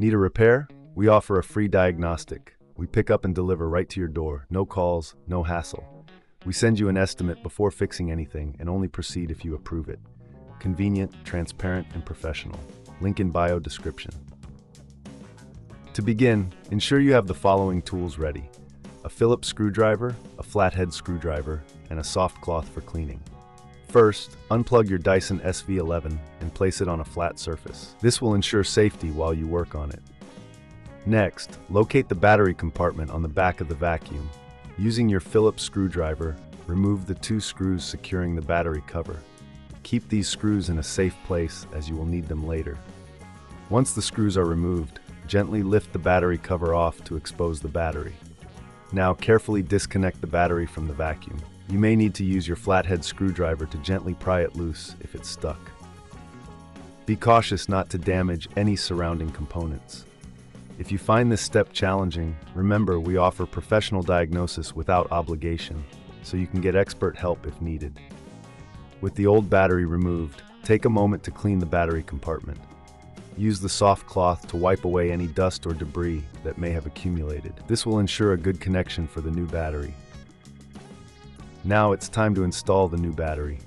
Need a repair? We offer a free diagnostic. We pick up and deliver right to your door. No calls, no hassle. We send you an estimate before fixing anything and only proceed if you approve it. Convenient, transparent, and professional. Link in bio description. To begin, ensure you have the following tools ready: a Phillips screwdriver, a flathead screwdriver, and a soft cloth for cleaning. First, unplug your Dyson SV11 and place it on a flat surface. This will ensure safety while you work on it. Next, locate the battery compartment on the back of the vacuum. Using your Phillips screwdriver, remove the 2 screws securing the battery cover. Keep these screws in a safe place as you will need them later. Once the screws are removed, gently lift the battery cover off to expose the battery. Now carefully disconnect the battery from the vacuum. You may need to use your flathead screwdriver to gently pry it loose if it's stuck. Be cautious not to damage any surrounding components. If you find this step challenging, remember we offer professional diagnosis without obligation, so you can get expert help if needed. With the old battery removed, take a moment to clean the battery compartment. Use the soft cloth to wipe away any dust or debris that may have accumulated. This will ensure a good connection for the new battery. Now it's time to install the new battery.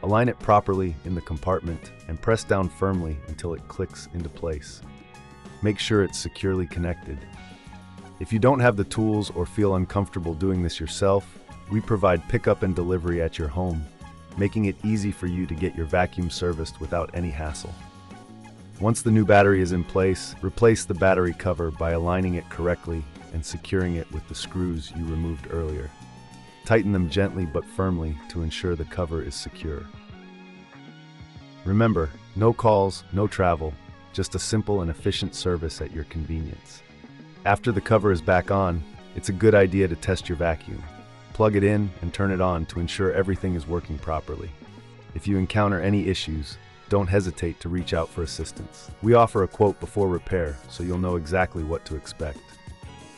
Align it properly in the compartment and press down firmly until it clicks into place. Make sure it's securely connected. If you don't have the tools or feel uncomfortable doing this yourself, we provide pickup and delivery at your home, making it easy for you to get your vacuum serviced without any hassle. Once the new battery is in place, replace the battery cover by aligning it correctly and securing it with the screws you removed earlier. Tighten them gently but firmly to ensure the cover is secure. Remember, no calls, no travel, just a simple and efficient service at your convenience. After the cover is back on, it's a good idea to test your vacuum. Plug it in and turn it on to ensure everything is working properly. If you encounter any issues, don't hesitate to reach out for assistance. We offer a quote before repair, so you'll know exactly what to expect.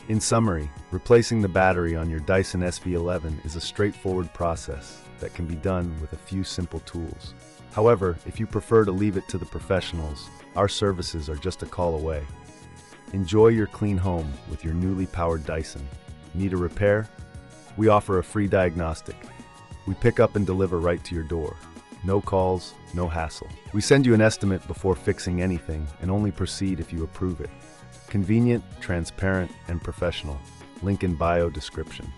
In summary, replacing the battery on your Dyson SV11 is a straightforward process that can be done with a few simple tools. However, if you prefer to leave it to the professionals, our services are just a call away. Enjoy your clean home with your newly powered Dyson. Need a repair? We offer a free diagnostic. We pick up and deliver right to your door. No calls, no hassle. We send you an estimate before fixing anything and only proceed if you approve it. Convenient, transparent, and professional. Link in bio description.